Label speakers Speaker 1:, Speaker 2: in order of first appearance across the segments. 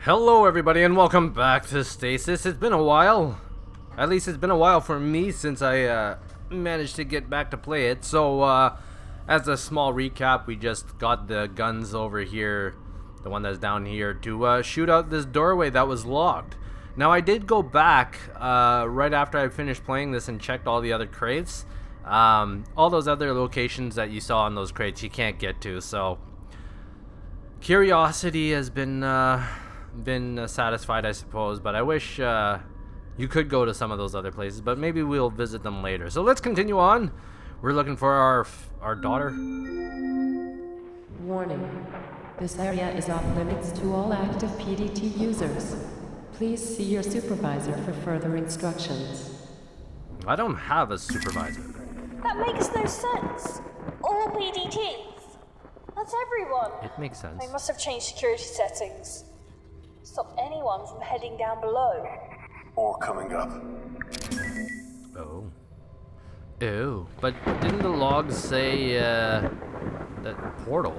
Speaker 1: Hello everybody and welcome back to Stasis. It's been a while. At least it's been a while for me since I managed to get back to play it. So as a small recap, we just got the guns over here, the one that's down here, to shoot out this doorway that was locked. Now I did go back right after I finished playing this and checked all the other crates. All those other locations that you saw on those crates you can't get to, so curiosity has been satisfied, I suppose, but I wish you could go to some of those other places, but maybe we'll visit them later. So let's continue on. We're looking for our daughter.
Speaker 2: Warning. This area is off limits to all active PDT users. Please see your supervisor for further instructions.
Speaker 1: I don't have a supervisor.
Speaker 3: That makes no sense. All PDTs. That's everyone.
Speaker 1: It makes sense.
Speaker 3: They must have changed security settings. Stop anyone from heading down below.
Speaker 4: Or coming up.
Speaker 1: Oh. Ew. But didn't the logs say, that portal?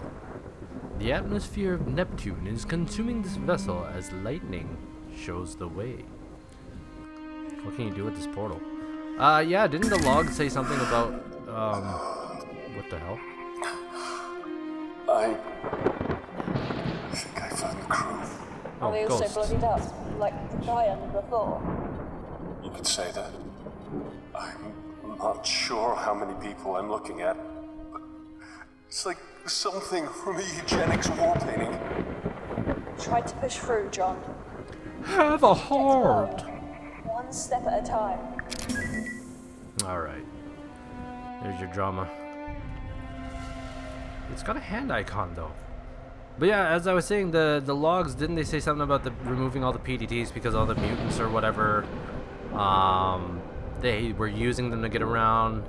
Speaker 1: The atmosphere of Neptune is consuming this vessel as lightning shows the way. What can you do with this portal? Yeah, didn't the log say something about, what the hell?
Speaker 4: I think I found the crew.
Speaker 3: Are they also
Speaker 1: ghosts.
Speaker 3: bloodied up, like the guy under the floor?
Speaker 4: You could say that. I'm not sure how many people I'm looking at, but it's like something from a eugenics war painting.
Speaker 3: Try to push through, John.
Speaker 1: Have a heart!
Speaker 3: One step at a time.
Speaker 1: Alright. There's your drama. It's got a hand icon though. But yeah, as I was saying, the logs, didn't they say something about removing all the PDTs because all the mutants or whatever, they were using them to get around.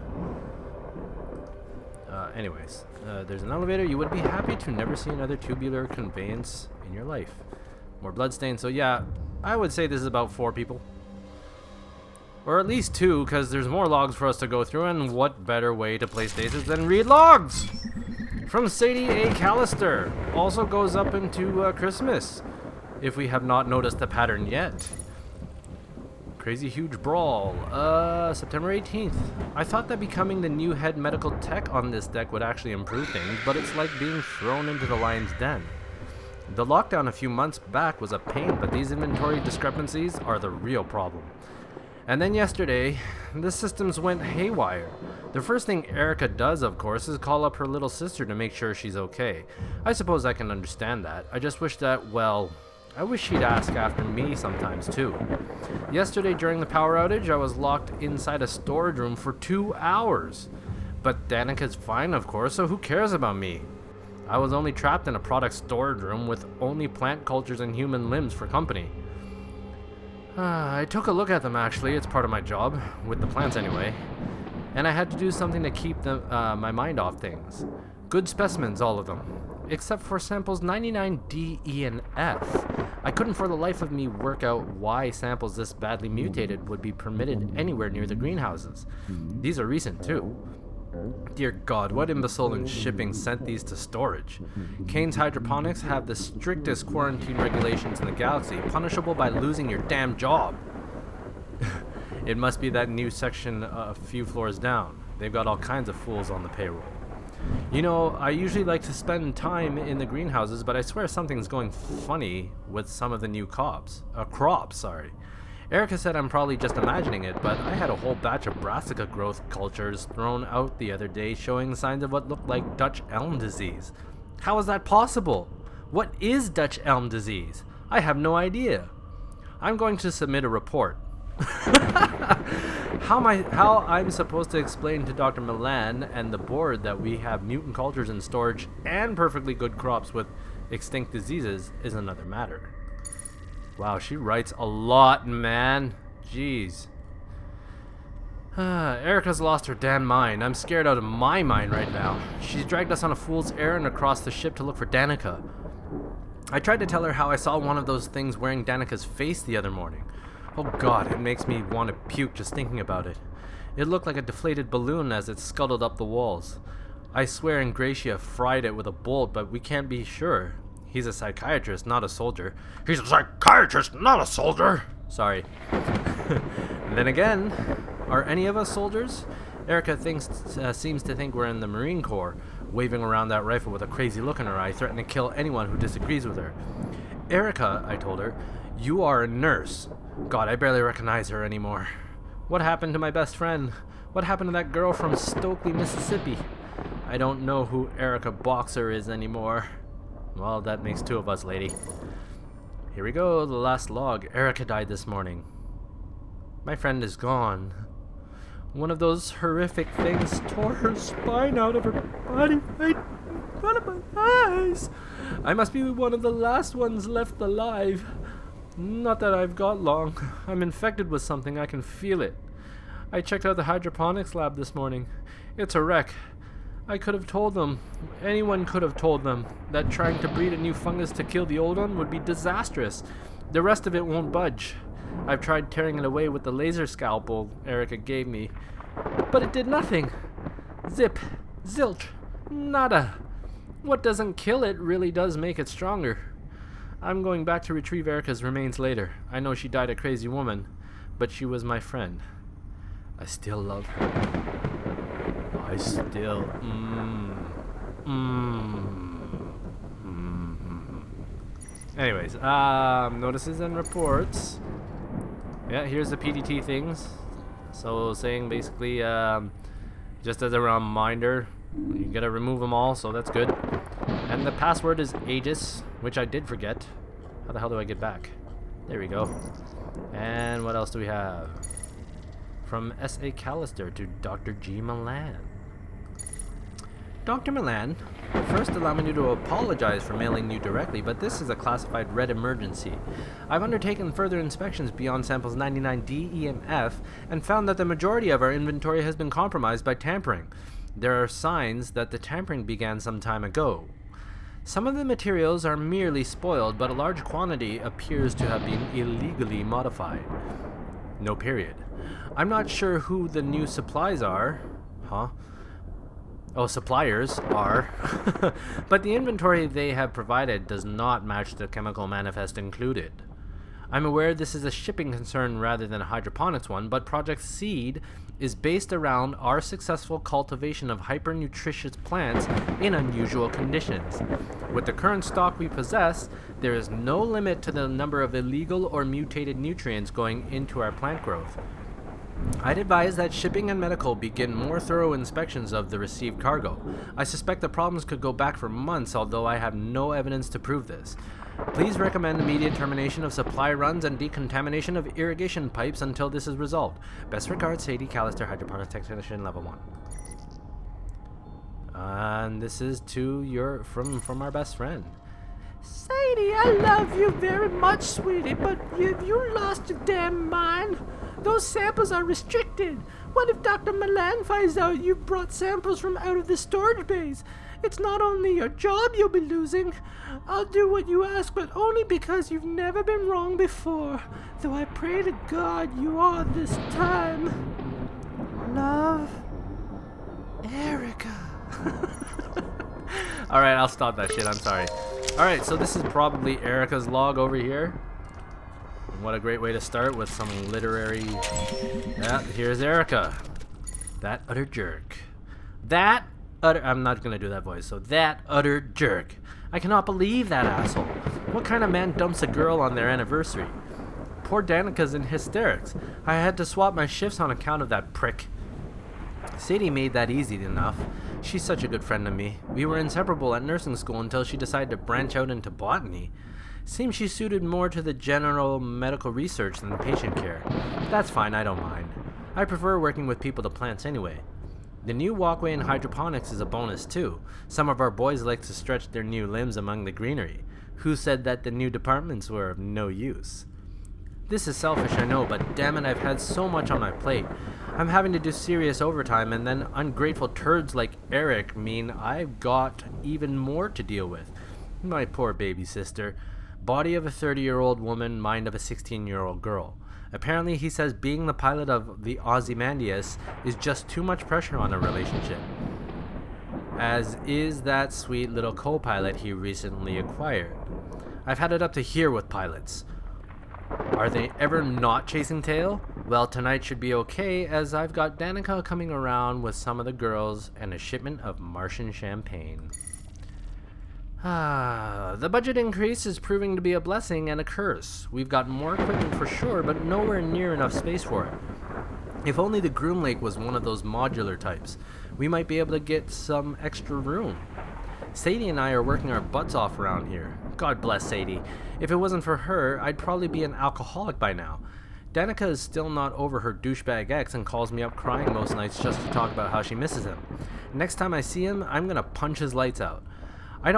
Speaker 1: Anyways, there's an elevator. You would be happy to never see another tubular conveyance in your life. More bloodstains. So yeah, I would say this is about 4 people. Or at least 2, because there's more logs for us to go through, and what better way to play Stasis than read logs? From Sadie A. Callister. Also goes up into Christmas, if we have not noticed the pattern yet. Crazy Huge Brawl. September 18th. I thought that becoming the new head medical tech on this deck would actually improve things, but it's like being thrown into the lion's den. The lockdown a few months back was a pain, but these inventory discrepancies are the real problem. And then yesterday, the systems went haywire. The first thing Erica does, of course, is call up her little sister to make sure she's okay. I suppose I can understand that. I just wish that, well, I wish she'd ask after me sometimes too. Yesterday during the power outage, I was locked inside a storage room for 2 hours. But Danica's fine, of course, so who cares about me? I was only trapped in a product storage room with only plant cultures and human limbs for company. I took a look at them actually, it's part of my job, with the plants anyway. And I had to do something to keep them, my mind off things. Good specimens, all of them. Except for samples 99, D, E, and F. I couldn't for the life of me work out why samples this badly mutated would be permitted anywhere near the greenhouses. These are recent too. Dear God, what imbecile in shipping sent these to storage? Kane's hydroponics have the strictest quarantine regulations in the galaxy, punishable by losing your damn job. It must be that new section a few floors down. They've got all kinds of fools on the payroll. You know, I usually like to spend time in the greenhouses, but I swear something's going funny with some of the new crops. Erica said I'm probably just imagining it, but I had a whole batch of brassica growth cultures thrown out the other day showing signs of what looked like Dutch elm disease. How is that possible? What is Dutch elm disease? I have no idea. I'm going to submit a report. How I'm supposed to explain to Dr. Milan and the board that we have mutant cultures in storage and perfectly good crops with extinct diseases is another matter. Wow, she writes a lot, man. Jeez. Erica's lost her damn mind. I'm scared out of my mind right now. She's dragged us on a fool's errand across the ship to look for Danica. I tried to tell her how I saw one of those things wearing Danica's face the other morning. Oh God, it makes me want to puke just thinking about it. It looked like a deflated balloon as it scuttled up the walls. I swear Ingratia fried it with a bolt, but we can't be sure. He's a psychiatrist, not a soldier. He's a psychiatrist, not a soldier! Sorry. Then again, are any of us soldiers? Erica seems to think we're in the Marine Corps, waving around that rifle with a crazy look in her eye, threatening to kill anyone who disagrees with her. Erica, I told her, you are a nurse. God, I barely recognize her anymore. What happened to my best friend? What happened to that girl from Stokely, Mississippi? I don't know who Erica Boxer is anymore. Well, that makes two of us, lady. Here we go, the last log. Erica died this morning. My friend is gone. One of those horrific things tore her spine out of her body right in front of my eyes. I must be one of the last ones left alive. Not that I've got long. I'm infected with something. I can feel it. I checked out the hydroponics lab this morning. It's a wreck. I could have told them, anyone could have told them, that trying to breed a new fungus to kill the old one would be disastrous. The rest of it won't budge. I've tried tearing it away with the laser scalpel Erica gave me, but it did nothing. Zip, zilch, nada. What doesn't kill it really does make it stronger. I'm going back to retrieve Erica's remains later. I know she died a crazy woman, but she was my friend. I still love her. I still... Anyways, notices and reports. Yeah, here's the PDT things. So saying basically, just as a reminder, you gotta remove them all, so that's good. And the password is Aegis, which I did forget. How the hell do I get back? There we go. And what else do we have? From S.A. Callister to Dr. G. Milan. Dr. Milan, first allow me to apologize for mailing you directly, but this is a classified red emergency. I've undertaken further inspections beyond samples 99D, E, and F, and found that the majority of our inventory has been compromised by tampering. There are signs that the tampering began some time ago. Some of the materials are merely spoiled, but a large quantity appears to have been illegally modified. No period. I'm not sure who the new supplies are. Suppliers are. But the inventory they have provided does not match the chemical manifest included. I'm aware this is a shipping concern rather than a hydroponics one, but Project Seed is based around our successful cultivation of hyper-nutritious plants in unusual conditions. With the current stock we possess, there is no limit to the number of illegal or mutated nutrients going into our plant growth. I'd advise that shipping and medical begin more thorough inspections of the received cargo. I suspect the problems could go back for months, although I have no evidence to prove this. Please recommend immediate termination of supply runs and decontamination of irrigation pipes until this is resolved. Best regards, Sadie Callister, Hydroponics Technician, Level 1. And this is to from our best friend. Sadie, I love you very much, sweetie, but have you lost your damn mind? Those samples are restricted. What if Dr. Milan finds out you brought samples from out of the storage bays? It's not only your job you'll be losing. I'll do what you ask, but only because you've never been wrong before. Though I pray to God you are this time. Love, Erica. Alright, I'll stop that shit. I'm sorry. Alright, so this is probably Erica's log over here. What a great way to start with some literary... Yeah, here's Erica. That utter jerk. I'm not gonna do that voice. So that utter jerk. I cannot believe that asshole. What kind of man dumps a girl on their anniversary? Poor Danica's in hysterics. I had to swap my shifts on account of that prick. Sadie made that easy enough. She's such a good friend to me. We were inseparable at nursing school until she decided to branch out into botany. Seems she suited more to the general medical research than patient care. That's fine, I don't mind. I prefer working with people to plants anyway. The new walkway in hydroponics is a bonus too. Some of our boys like to stretch their new limbs among the greenery. Who said that the new departments were of no use? This is selfish, I know, but damn it, I've had so much on my plate. I'm having to do serious overtime, and then ungrateful turds like Eric mean I've got even more to deal with. My poor baby sister. Body of a 30-year-old woman, mind of a 16-year-old girl. Apparently, he says being the pilot of the Ozymandias is just too much pressure on a relationship. as is that sweet little co-pilot he recently acquired. I've had it up to here with pilots. Are they ever not chasing tail? Well, tonight should be okay, as I've got Danica coming around with some of the girls and a shipment of Martian champagne. The budget increase is proving to be a blessing and a curse. We've got more equipment for sure, but nowhere near enough space for it. If only the Groom Lake was one of those modular types, we might be able to get some extra room. Sadie and I are working our butts off around here. God bless Sadie. If it wasn't for her, I'd probably be an alcoholic by now. Danica is still not over her douchebag ex and calls me up crying most nights just to talk about how she misses him. Next time I see him, I'm gonna punch his lights out. I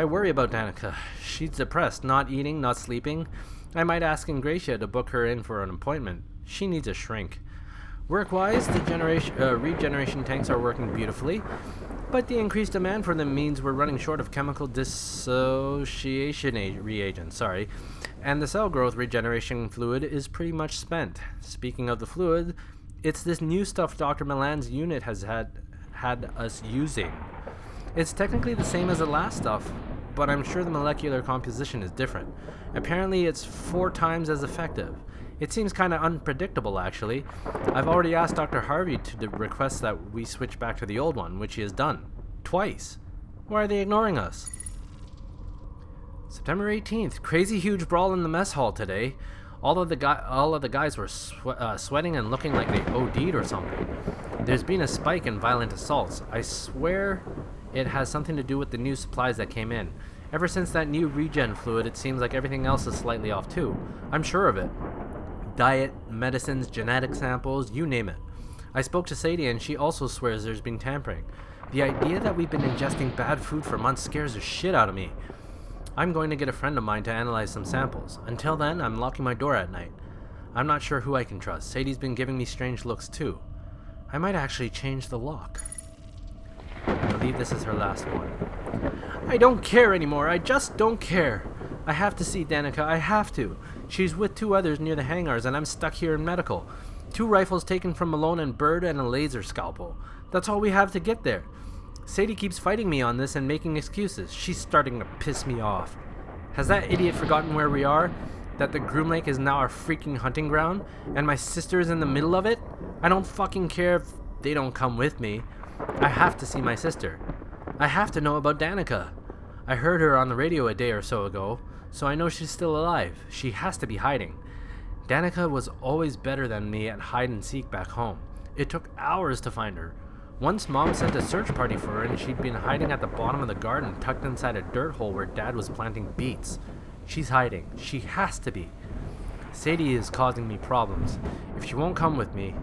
Speaker 1: worry about Danica. She's depressed, not eating, not sleeping. I might ask Ingratia to book her in for an appointment. She needs a shrink. Work-wise, the regeneration tanks are working beautifully, but the increased demand for them means we're running short of chemical dissociation reagents, and the cell growth regeneration fluid is pretty much spent. Speaking of the fluid, it's this new stuff Dr. Milan's unit has had us using. It's technically the same as the last stuff, but I'm sure the molecular composition is different. Apparently it's 4 times as effective. It seems kind of unpredictable, actually. I've already asked Dr. Harvey to request that we switch back to the old one, which he has done. Twice. Why are they ignoring us? September 18th. Crazy huge brawl in the mess hall today. All of the guys were sweating and looking like they OD'd or something. There's been a spike in violent assaults. I swear it has something to do with the new supplies that came in. Ever since that new regen fluid, it seems like everything else is slightly off too. I'm sure of it. Diet, medicines, genetic samples, you name it. I spoke to Sadie and she also swears there's been tampering. The idea that we've been ingesting bad food for months scares the shit out of me. I'm going to get a friend of mine to analyze some samples. Until then, I'm locking my door at night. I'm not sure who I can trust. Sadie's been giving me strange looks too. I might actually change the lock. I believe this is her last one. I don't care anymore. I just don't care. I have to see Danica. I have to. She's with 2 others near the hangars and I'm stuck here in medical. 2 rifles taken from Malone and Bird and a laser scalpel. That's all we have to get there. Sadie keeps fighting me on this and making excuses. She's starting to piss me off. Has that idiot forgotten where we are? That the Groom Lake is now our freaking hunting ground? And my sister is in the middle of it? I don't fucking care if they don't come with me. I have to see my sister. I have to know about Danica. I heard her on the radio a day or so ago, so I know she's still alive. She has to be hiding. Danica was always better than me at hide and seek back home. It took hours to find her. Once Mom sent a search party for her and she'd been hiding at the bottom of the garden tucked inside a dirt hole where Dad was planting beets. She's hiding. She has to be. Sadie is causing me problems. If she won't come with me,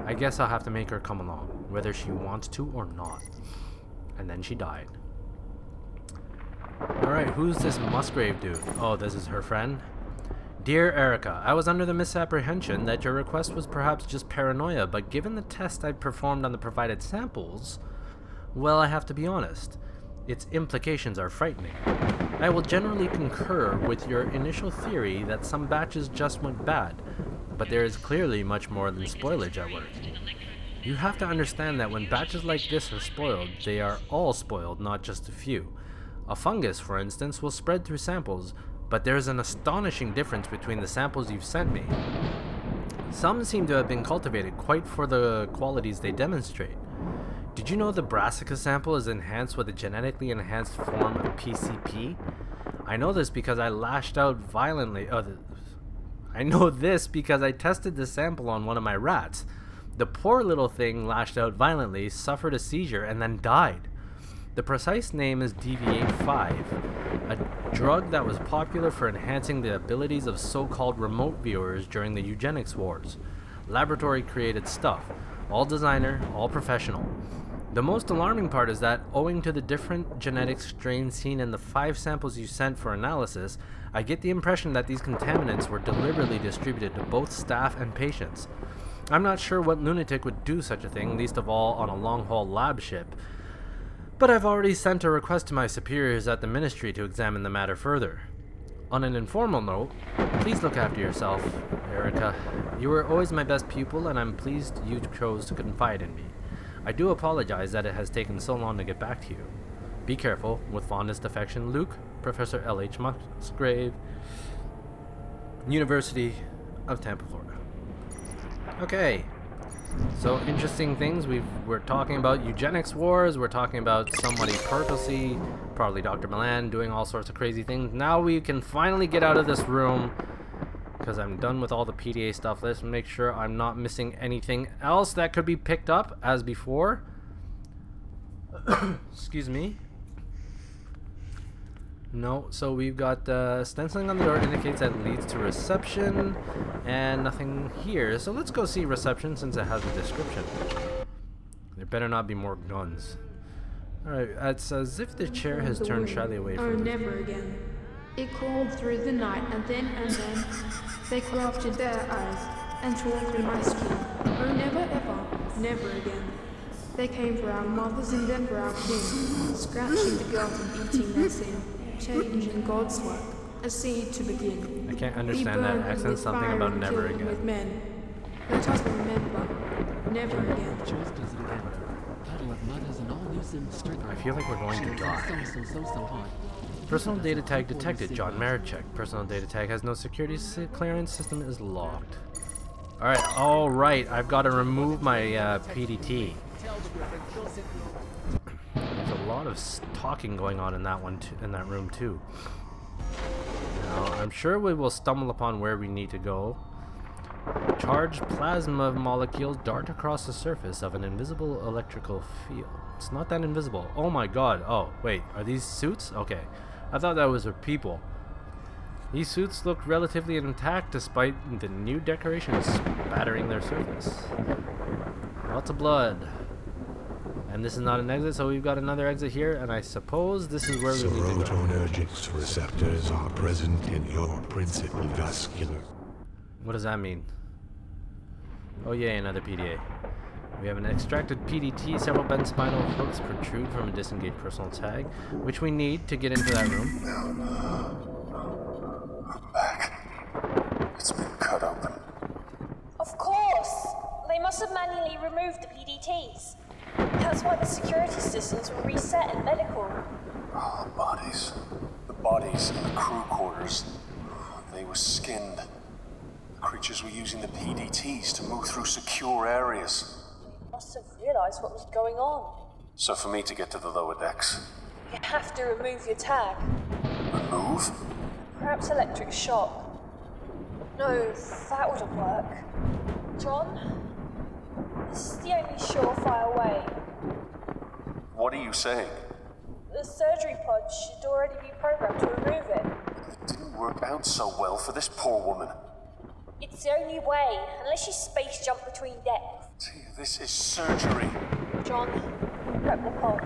Speaker 1: I guess I'll have to make her come along, whether she wants to or not. And then she died. Alright, who's this Musgrave dude? Oh, this is her friend? Dear Erica, I was under the misapprehension that your request was perhaps just paranoia, but given the test I performed on the provided samples, well, I have to be honest. Its implications are frightening. I will generally concur with your initial theory that some batches just went bad, but there is clearly much more than spoilage at work. You have to understand that when batches like this are spoiled, they are all spoiled, not just a few. A fungus, for instance, will spread through samples, but there is an astonishing difference between the samples you've sent me. Some seem to have been cultivated quite for the qualities they demonstrate. Did you know the brassica sample is enhanced with a genetically enhanced form of PCP? I know this because I lashed out violently. I know this because I tested the sample on one of my rats. The poor little thing lashed out violently, suffered a seizure, and then died. The precise name is Deviate-5, a drug that was popular for enhancing the abilities of so-called remote viewers during the eugenics wars. Laboratory-created stuff, all designer, all professional. The most alarming part is that, owing to the different genetic strains seen in the 5 samples you sent for analysis, I get the impression that these contaminants were deliberately distributed to both staff and patients. I'm not sure what lunatic would do such a thing, least of all on a long-haul lab ship, but I've already sent a request to my superiors at the ministry to examine the matter further. On an informal note, please look after yourself, Erica. You were always my best pupil, and I'm pleased you chose to confide in me. I do apologize that it has taken so long to get back to you. Be careful. With fondest affection, Luke, Professor L.H. Musgrave, University of Tampa, Florida. Okay. So, interesting things. We're talking about eugenics wars. We're talking about somebody purposely, probably Dr. Milan, doing all sorts of crazy things. Now we can finally get out of this room, because I'm done with all the PDA stuff. Let's make sure I'm not missing anything else that could be picked up as before. Excuse me. No, so we've got stenciling on the door indicates that it leads to reception, and nothing here. So let's go see reception since it has a description. There better not be more guns. Alright, it's as if the chair has turned shyly away from it.
Speaker 5: Never again. It crawled through the night, and then they crafted their eyes and tore through my skin. Oh, never ever, never again. They came for our mothers and then for our kin, scratching the guilt and eating their sin. Change in God's work, a seed to begin.
Speaker 1: I can't understand that accent. Something about never again.
Speaker 5: With men. Let us remember, never again.
Speaker 1: I feel like we're going to die. Personal data tag detected. John Marichek. Personal data tag has no security clearance. System is locked. Alright, I've got to remove my PDT. There's a lot of talking going on in that one, in that room too. Now, I'm sure we will stumble upon where we need to go. Charged plasma molecules dart across the surface of an invisible electrical field. It's not that invisible. Oh my god. Oh, wait. Are these suits? Okay. I thought that was people. These suits look relatively intact despite the new decorations spattering their surface. Lots of blood. And this is not an exit, so we've got another exit here, and I suppose this is where we need to go.
Speaker 6: Serotonergic receptors are present in your principal vascular.
Speaker 1: What does that mean? Oh yay, another PDA. We have an extracted PDT. Several bent spinal hooks protrude from a disengaged personal tag, which we need to get into that room.
Speaker 4: I'm back. It's been cut open.
Speaker 3: Of course! They must have manually removed the PDTs. That's why the security systems were reset in medical.
Speaker 4: Oh, the bodies. The bodies in the crew quarters. They were skinned. The creatures were using the PDTs to move through secure areas.
Speaker 3: Must have realized what was going on.
Speaker 4: So for me to get to the lower decks,
Speaker 3: You have to remove your tag.
Speaker 4: remove?
Speaker 3: Perhaps electric shock. No, that wouldn't work. John? This is the only surefire way.
Speaker 4: What are you saying?
Speaker 3: The surgery pod should already be programmed to remove it.
Speaker 4: It didn't work out so well for this poor woman.
Speaker 3: It's the only way, unless you space jump between decks.
Speaker 4: Gee, this is surgery.
Speaker 3: John, prep the pod.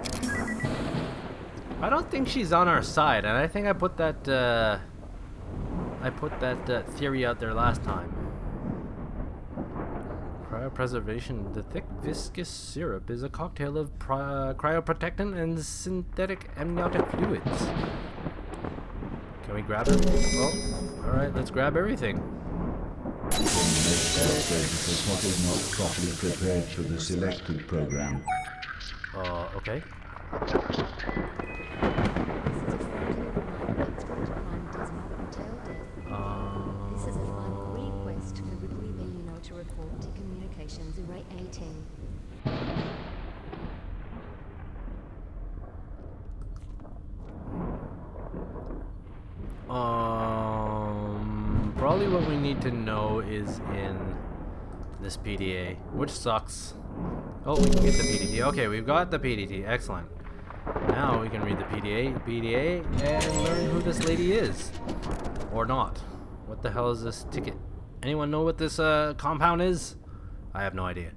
Speaker 1: I don't think she's on our side, and I think I put that theory out there last time. Cryopreservation. The thick, viscous syrup is a cocktail of cryoprotectant and synthetic amniotic fluids. Can we grab it? Oh, alright, let's grab everything.
Speaker 7: Because what is not properly prepared for the selected program.
Speaker 1: Okay.
Speaker 8: This is a final request for the Weaving Note to report to Communications Array 18.
Speaker 1: Probably what we need to know is in this PDA, which sucks. Oh, we can get the PDT. Okay, we've got the PDT. Excellent. Now we can read the PDA and learn who this lady is. Or not. What the hell is this ticket? Anyone know what this compound is? I have no idea.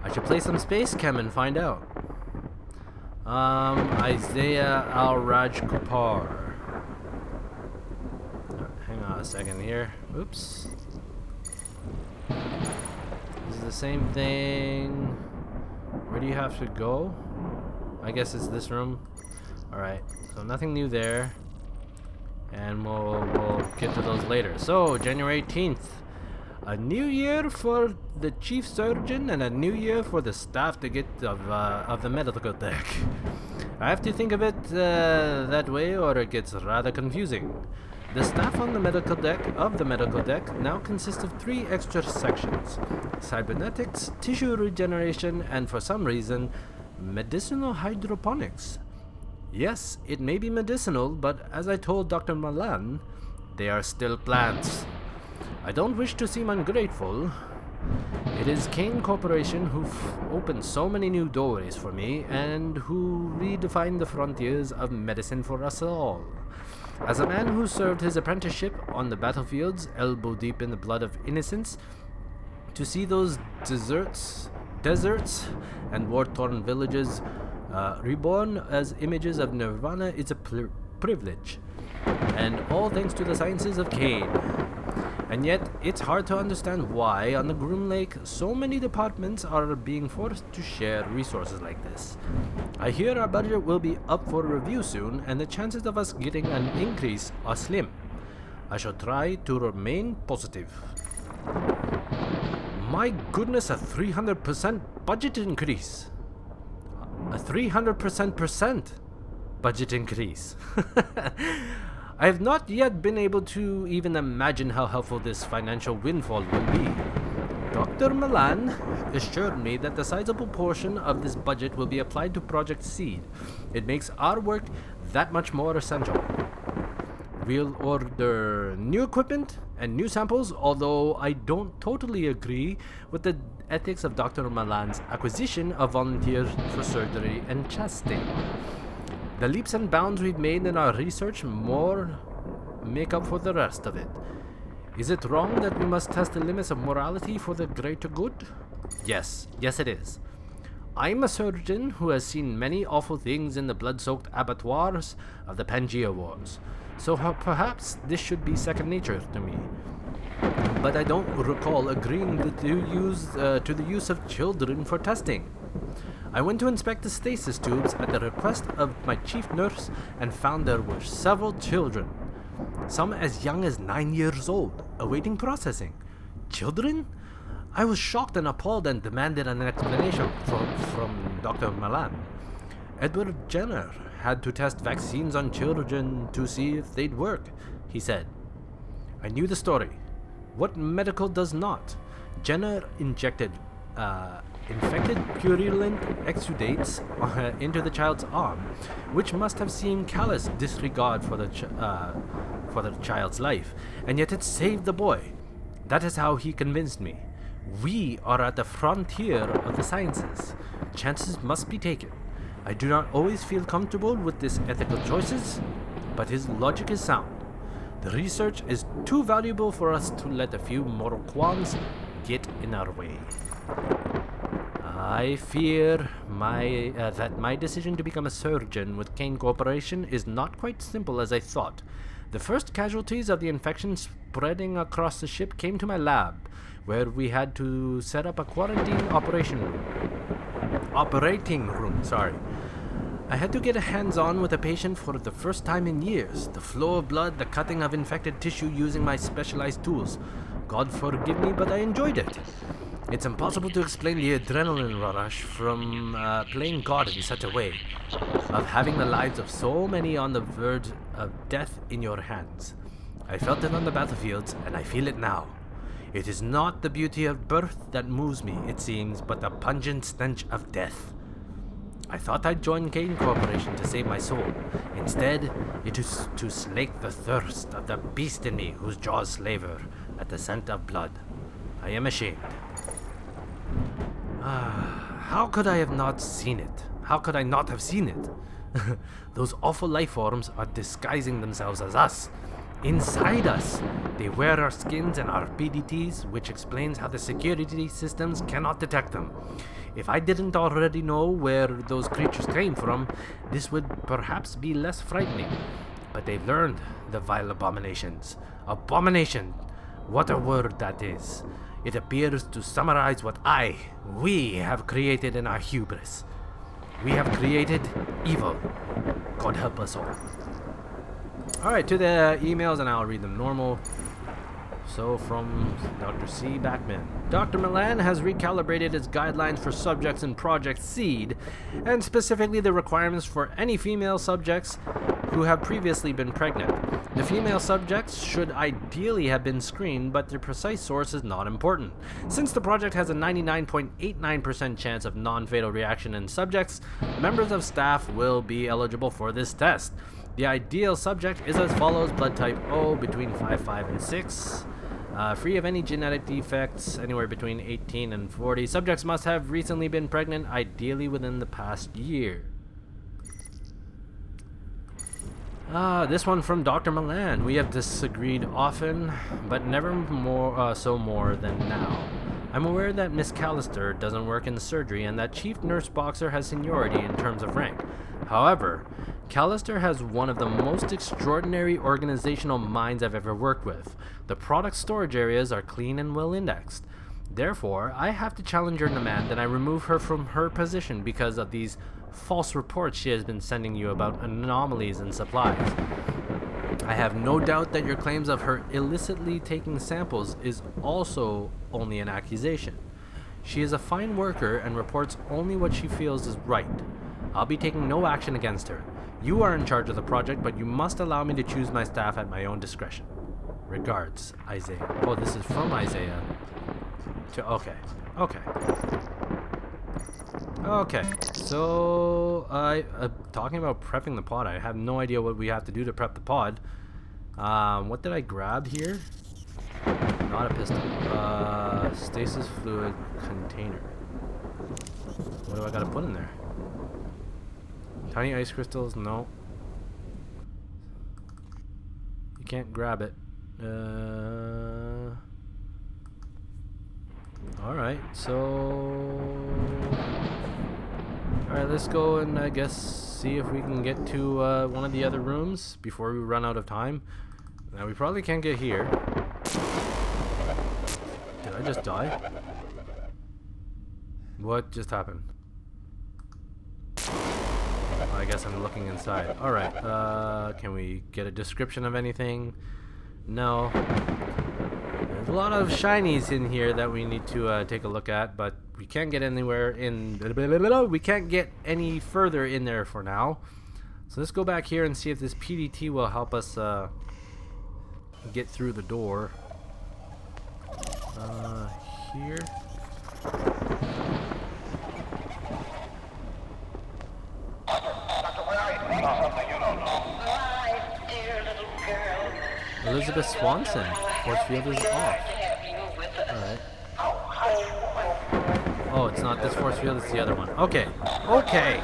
Speaker 1: I should play some Space Chem and find out. Isaiah Al-Raj Kupar. Hang on a second here. Oops. This is the same thing. Where do you have to go? I guess it's this room. Alright, so nothing new there. And we'll get to those later. So, January 18th. A new year for the chief surgeon and a new year for the staff to get of the medical deck. I have to think of it that way or it gets rather confusing. The staff on the medical deck now consists of 3 extra sections: cybernetics, tissue regeneration, and for some reason, medicinal hydroponics. Yes, it may be medicinal, but as I told Dr. Malan, they are still plants. I don't wish to seem ungrateful. It is Kane Corporation who've opened so many new doorways for me and who redefined the frontiers of medicine for us all. As a man who served his apprenticeship on the battlefields, elbow deep in the blood of innocents, to see those deserts and war-torn villages reborn as images of nirvana is a privilege, and all thanks to the sciences of Kane. And yet, it's hard to understand why, on the Groom Lake, so many departments are being forced to share resources like this. I hear our budget will be up for review soon, and the chances of us getting an increase are slim. I shall try to remain positive. My goodness, a 300% budget increase. A 300% budget increase. I have not yet been able to even imagine how helpful this financial windfall will be. Dr. Milan assured me that the sizable portion of this budget will be applied to Project Seed. It makes our work that much more essential. We'll order new equipment and new samples, although I don't totally agree with the ethics of Dr. Milan's acquisition of volunteers for surgery and testing. The leaps and bounds we've made in our research more make up for the rest of it. Is it wrong that we must test the limits of morality for the greater good? Yes it is. I'm a surgeon who has seen many awful things in the blood-soaked abattoirs of the Pangea Wars, so perhaps this should be second nature to me. But I don't recall agreeing to the use of children for testing. I went to inspect the stasis tubes at the request of my chief nurse and found there were several children, some as young as 9 years old, awaiting processing. Children? I was shocked and appalled and demanded an explanation from Dr. Malan. Edward Jenner had to test vaccines on children to see if they'd work, he said. I knew the story. What medical does not? Jenner injected infected purulent exudates into the child's arm, which must have seemed callous disregard for the child's life, and yet it saved the boy. That is how he convinced me. We are at the frontier of the sciences. Chances must be taken. I do not always feel comfortable with his ethical choices, but his logic is sound. The research is too valuable for us to let a few moral qualms get in our way. I fear that my decision to become a surgeon with Kane Corporation is not quite simple as I thought. The first casualties of the infection spreading across the ship came to my lab, where we had to set up a quarantine operating room. I had to get hands-on with a patient for the first time in years. The flow of blood, the cutting of infected tissue using my specialized tools. God forgive me, but I enjoyed it. It's impossible to explain the adrenaline rush from playing God in such a way, of having the lives of so many on the verge of death in your hands. I felt it on the battlefields, and I feel it now. It is not the beauty of birth that moves me, it seems, but the pungent stench of death. I thought I'd join Kane Corporation to save my soul. Instead, it is to slake the thirst of the beast in me whose jaws slaver at the scent of blood. I am ashamed. How could I have not seen it? How could I not have seen it? Those awful life forms are disguising themselves as us. Inside us, they wear our skins and our PDTs, which explains how the security systems cannot detect them. If I didn't already know where those creatures came from, this would perhaps be less frightening. But they've learned, the vile abominations. Abomination! What a word that is. It appears to summarize what we have created in our hubris. We have created evil. God help us all. Alright, to the emails, and I'll read them normal. So from Dr. C. Backman. Dr. Milan has recalibrated its guidelines for subjects in Project Seed, and specifically the requirements for any female subjects who have previously been pregnant. The female subjects should ideally have been screened, but their precise source is not important. Since the project has a 99.89% chance of non-fatal reaction in subjects, members of staff will be eligible for this test. The ideal subject is as follows: blood type O between 5 and 6. Free of any genetic defects, anywhere between 18 and 40. Subjects must have recently been pregnant, ideally within the past year. This one from Dr. Milan. We have disagreed often, but never more than now. I'm aware that Miss Callister doesn't work in surgery and that Chief Nurse Boxer has seniority in terms of rank. However, Callister has one of the most extraordinary organizational minds I've ever worked with. The product storage areas are clean and well indexed. Therefore, I have to challenge her demand and I remove her from her position because of these false reports she has been sending you about anomalies in supplies. I have no doubt that your claims of her illicitly taking samples is also only an accusation. She is a fine worker and reports only what she feels is right. I'll be taking no action against her. You are in charge of the project, but you must allow me to choose my staff at my own discretion. Regards, Isaiah. Oh, this is from Isaiah. Okay. So, talking about prepping the pod, I have no idea what we have to do to prep the pod. What did I grab here? Not a pistol. Stasis fluid container. What do I gotta put in there? Tiny ice crystals? No. You can't grab it. Alright, so... Alright, let's go and I guess see if we can get to one of the other rooms before we run out of time. Now, we probably can't get here. Did I just die? What just happened? I guess I'm looking inside. Alright, can we get a description of anything? No. There's a lot of shinies in here that we need to take a look at, but we can't get anywhere in... We can't get any further in there for now. So let's go back here and see if this PDT will help us get through the door. Here. Elizabeth Swanson. Force field is off. Alright. Oh, it's not this force field, it's the other one. Okay. Okay.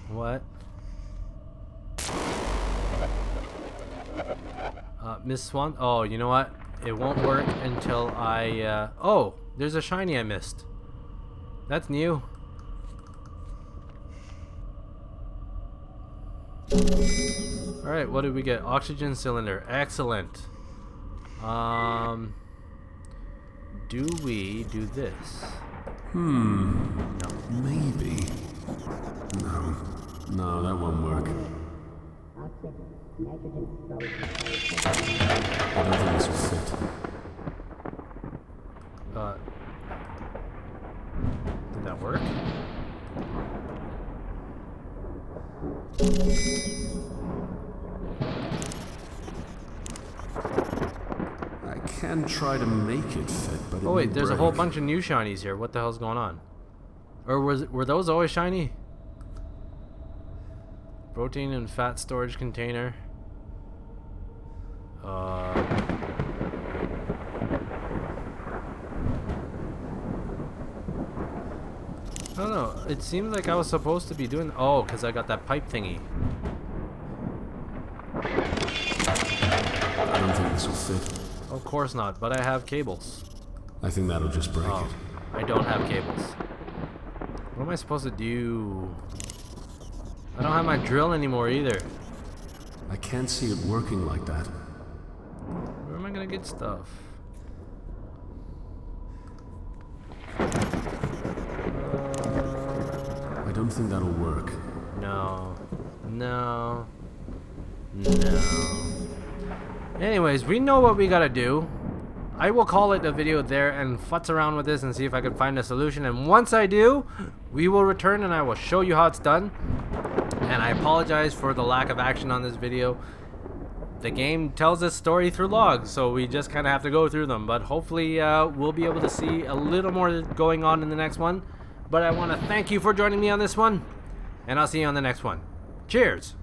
Speaker 1: What? Miss Swan? Oh, you know what? It won't work until I, oh! There's a shiny I missed. That's new. Alright, what did we get? Oxygen cylinder. Excellent. Do we do this?
Speaker 4: No. Maybe. No, that won't work. I don't think this will fit.
Speaker 1: Did that work?
Speaker 4: I can try to make it fit, but it
Speaker 1: Oh wait,
Speaker 4: may
Speaker 1: there's a whole
Speaker 4: break.
Speaker 1: bunch of new shinies here. What the hell's going on? Or were those always shiny? Protein and fat storage container. I don't know. It seems like I was supposed to be doing... Oh, because I got that pipe thingy.
Speaker 4: I don't think this will fit.
Speaker 1: Of course not, but I have cables.
Speaker 4: I think that'll just break
Speaker 1: Oh,
Speaker 4: it.
Speaker 1: I don't have cables. What am I supposed to do? I don't have my drill anymore either.
Speaker 4: I can't see it working like that.
Speaker 1: Where am I gonna get stuff?
Speaker 4: I
Speaker 9: don't think that'll work.
Speaker 1: No. No. No. Anyways, we know what we gotta do. I will call it a video there and futz around with this and see if I can find a solution. And once I do, we will return and I will show you how it's done. And I apologize for the lack of action on this video. The game tells its story through logs, so we just kind of have to go through them. But hopefully we'll be able to see a little more going on in the next one. But I want to thank you for joining me on this one, and I'll see you on the next one. Cheers!